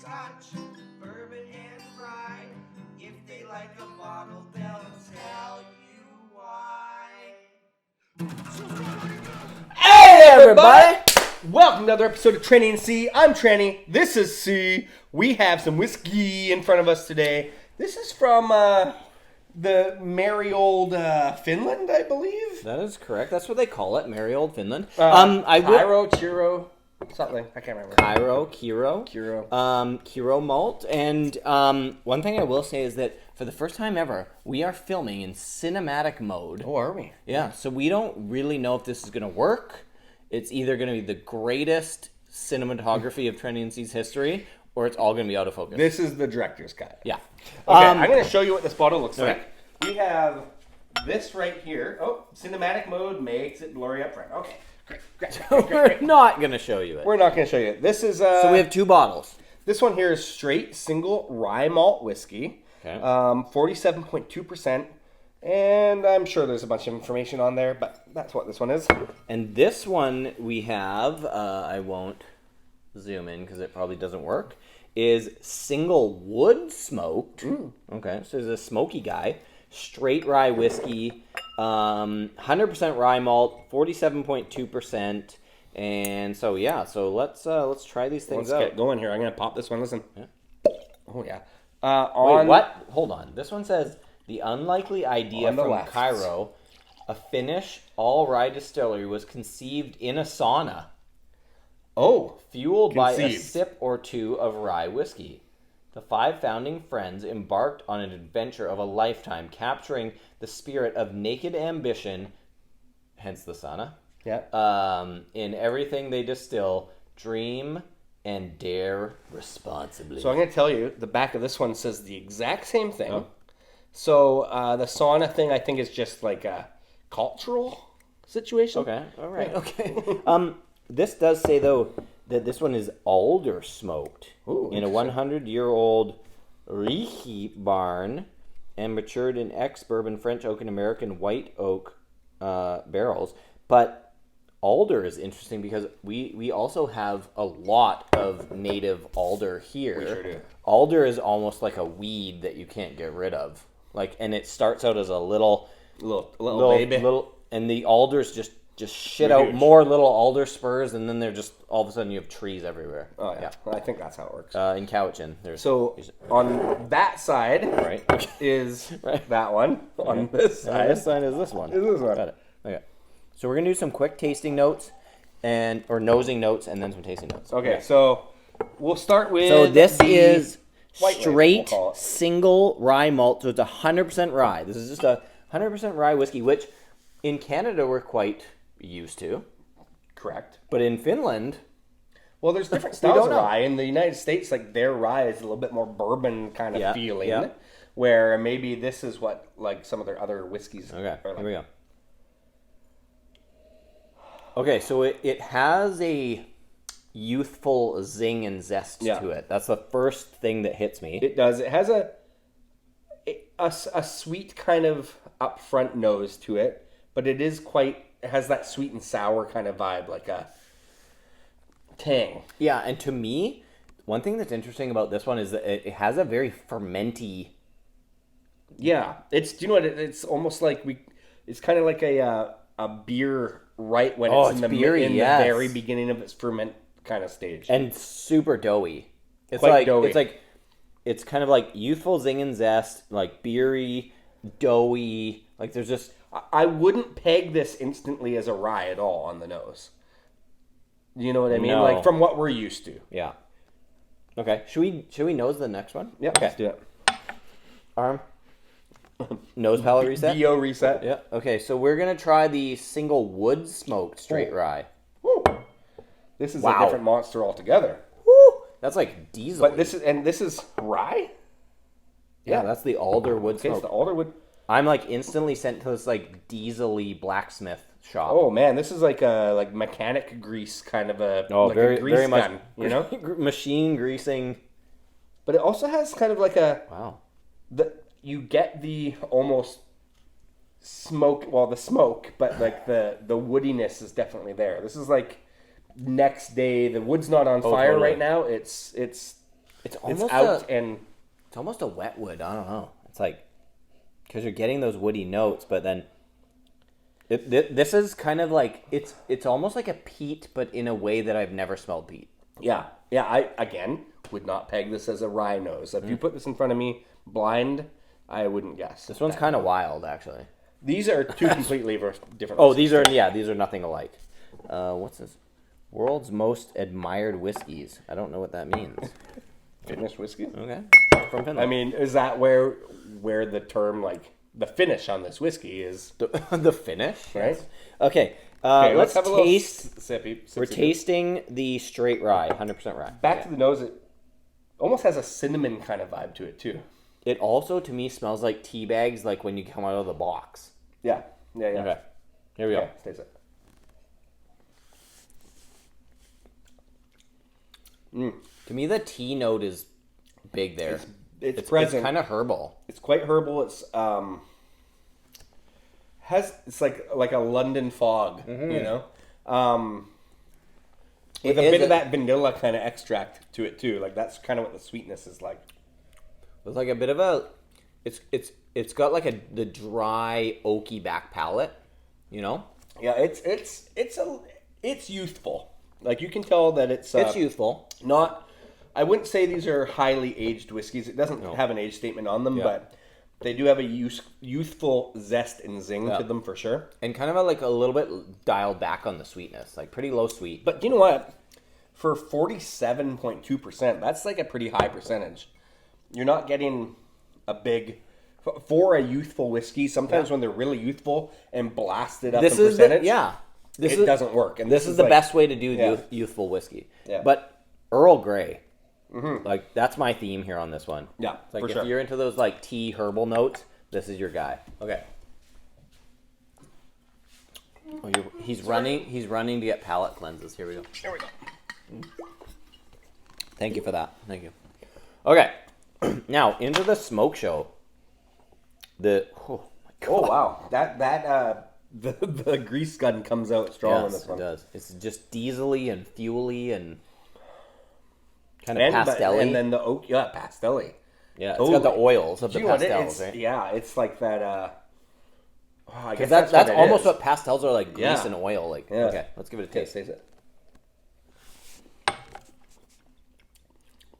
Scotch, bourbon, and rye. If they like a bottle, they'll tell you why. Hey everybody! Welcome to another episode of Tranny and C. I'm Tranny. This is C. We have some whiskey in front of us today. This is from the merry old Finland, I believe. That is correct. That's what they call it, merry old Finland. Kyro, something. I can't remember. Kyro. Kyro malt. And one thing I will say is that for the first time ever, we are filming in cinematic mode. Oh, are we? Yeah, so we don't really know if this is going to work. It's either going to be the greatest cinematography of Trendy and C's history, or it's all going to be out of focus. This is the director's cut. Yeah. Okay, I'm going to show you what this bottle looks Okay. like. We have this right here. Oh, cinematic mode makes it blurry up front. Okay, great. We're not going to show you it. We're not going to show you. This is So we have two bottles. This one here is straight single rye malt whiskey. Okay. 47.2%. And I'm sure there's a bunch of information on there, but that's what this one is. And this one we have, I won't zoom in because it probably doesn't work, is single wood smoked. Okay, so it's a smoky guy. Straight rye whiskey, 100% rye malt, 47.2%. And so, yeah, so let's try these things out. Let's get going here. I'm going to pop this one. Listen. Yeah. Oh, yeah. Wait, what? Hold on. This one says, the unlikely idea On the from left. Kyro, a Finnish all-rye distillery, was conceived in a sauna. Oh. Fueled by a Conceived. sip or two of rye whiskey. The five founding friends embarked on an adventure of a lifetime, capturing the spirit of naked ambition, hence the sauna, Yeah. in everything they distill, dream, and dare responsibly. So I'm going to tell you, the back of this one says the exact same thing. Oh. So the sauna thing, I think, is just like a cultural situation. Okay, all right, okay. This does say, though, that this one is alder smoked in a 100-year-old Riechi barn and matured in ex-bourbon French oak and American white oak barrels. But alder is interesting because we also have a lot of native alder here. We sure do. Alder is almost like a weed that you can't get rid of. And it starts out as a little baby. And the alders just shit They're out huge. more little alder spurs, and then they're just all of a sudden you have trees everywhere. Oh, yeah. Well, I think that's how it works. In Cowichan, there's So on that side right. is Right. that one. On this And side this side is this one. is this one. Got it. Okay. So we're gonna do some quick tasting notes or nosing notes, and then some tasting notes. Okay, so we'll start with. So this the is white label, straight we'll call it. single rye malt. So it's 100% rye. This is just a 100% rye whiskey, which in Canada we're quite used to. Correct. But in Finland, Well, there's different We styles don't of know. rye. In the United States, like their rye is a little bit more bourbon kind of Yeah, feeling, yeah. where maybe this is what like some of their other whiskeys. okay, are like. here we go. Okay, so it has a youthful zing and zest Yeah. to it. That's the first thing that hits me. It does. It has a sweet kind of upfront nose to it, but it is quite. It has that sweet and sour kind of vibe, like a tang. Yeah, and to me, one thing that's interesting about this one is that it has a very fermenty. Yeah, it's. Do you know what? It's almost like It's kind of like a beer right when Oh, it's in it's the beery, in yes. the very beginning of its ferment kind of stage. And super doughy. It's Quite like doughy. it's kind of like youthful zing and zest, like beery, doughy. Like there's just I wouldn't peg this instantly as a rye at all on the nose. You know what I mean? No. Like from what we're used to. yeah. Okay, should we nose the next one? Yeah, Okay. let's do it. Arm. Nose palate reset. BO reset. Yeah. Okay, so we're gonna try the single wood smoked straight rye. Woo. This is Wow. a different monster altogether. Woo! That's like diesel. But this is rye. yeah, that's the alder wood Okay, it's smoke. the alderwood. I'm like instantly sent to this like diesel-y blacksmith shop. Oh man, this is like a mechanic grease kind of a Oh, like very a grease very much. gun, you know. Machine greasing. But it also has kind of like Wow. you get the almost smoke, well the smoke, but like the woodiness is definitely there. This is like next day. The wood's not on fire totally. right now. It's It's It's almost out and it's almost a wet wood. I don't know. It's like because you're getting those woody notes, but then this is kind of like it's almost like a peat, but in a way that I've never smelled peat. yeah. I again would not peg this as a rye nose. If you put this in front of me blind, I wouldn't guess. This one's kind of wild, actually. These are two completely different. Oh, these are nothing alike. What's this? World's most admired whiskeys. I don't know what that means. Finnish whiskey. Okay, from Finland. I mean, is that where the term like the finish on this whiskey is? The finish, Right? Yes. Okay, Okay, let's have a little taste. sippy. We're tasting the straight rye, 100% rye. Back to the nose. It almost has a cinnamon kind of vibe to it too. It also, to me, smells like tea bags, like when you come out of the box. Yeah. Okay, here we go. Okay, taste it. To me, the tea note is big there. It's present. It's kind of herbal. It's quite herbal. It's it's like a London fog, you know, with a bit of that vanilla kind of extract to it too. Like that's kind of what the sweetness is like. It's like a bit of a, it's got like the dry oaky back palate, you know. Yeah, it's youthful. Like you can tell that it's youthful. Not, I wouldn't say these are highly aged whiskeys. It doesn't have an age statement on them, but they do have a youthful zest and zing to them for sure. And kind of a little bit dialed back on the sweetness, like pretty low sweet. But you know what? For 47.2%, that's like a pretty high percentage. You're not getting a big, for a youthful whiskey, sometimes when they're really youthful and blasted up in percentage, it doesn't work. And this is the best way to do youthful whiskey. Yeah. But Earl Grey, like that's my theme here on this one. Yeah, it's like for if sure. you're into those like tea herbal notes, this is your guy. Okay. Oh, he's running to get palate cleanses. Here we go. There we go. Thank you for that. Thank you. Okay. Now into the smoke show. Oh my God. Oh wow, the grease gun comes out strong on this one. It does. It's just diesely and fuely and kind of pastel-y. And then the oak, pastel-y. Yeah, it's got the oils of the pastels, right? Yeah, it's like that. I guess that's what almost is. what pastels are like, grease and oil. Like, okay, let's give it a taste. Taste it.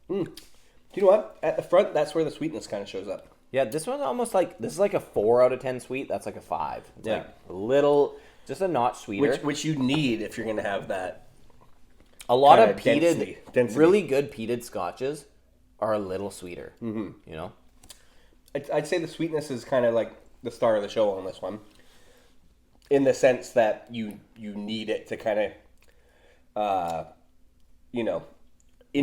Do you know what? At the front, that's where the sweetness kind of shows up. Yeah, this one's almost like, this is like a 4 out of 10 sweet. That's like a 5. It's like a little, just a notch sweeter. Which you need if you're going to have that. A lot of peated, density. Really good peated scotches are a little sweeter. You know? I'd say the sweetness is kind of like the star of the show on this one. In the sense that you need it to kind of, insulate.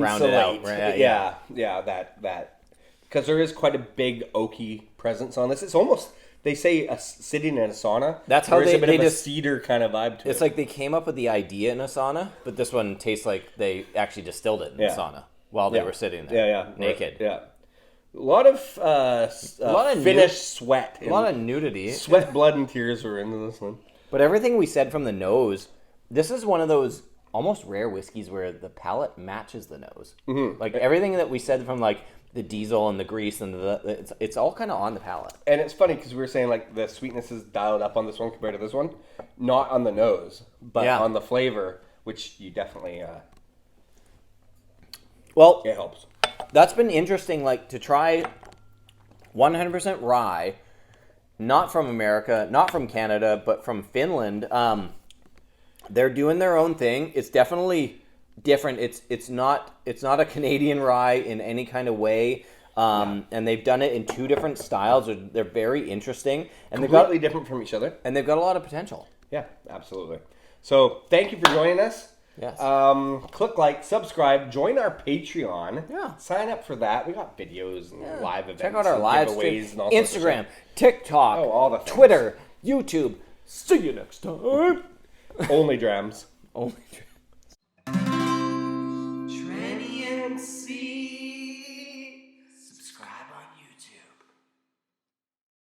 Round it out, right? Yeah, that. Because there is quite a big oaky presence on this. It's almost, they say, sitting in a sauna. That's how there's a bit of a just cedar kind of vibe to it. It's like they came up with the idea in a sauna, but this one tastes like they actually distilled it in the sauna while they were sitting there, naked. Yeah. A lot of Finnish sweat. A lot of nudity. Sweat, blood, and tears were into this one. But everything we said from the nose, this is one of those almost rare whiskeys where the palate matches the nose. Like everything that we said from like the diesel and the grease and it's all kind of on the palate. And it's funny because we were saying like the sweetness is dialed up on this one compared to this one, not on the nose, but on the flavor, which you definitely. Well, it helps. That's been interesting, like to try 100% rye, not from America, not from Canada, but from Finland. They're doing their own thing. It's definitely different. It's not a Canadian rye in any kind of way. And they've done it in 2 different styles. They're very interesting, and Completely different from each other. And they've got a lot of potential. Yeah, absolutely. So thank you for joining us. Yes. Click like, subscribe, join our Patreon. Yeah. Sign up for that. We got videos and live events. Check out our and live giveaways stream, and all sorts of Instagram, stuff. TikTok, all the things. Twitter, YouTube. See you next time. Only drams. Only drams.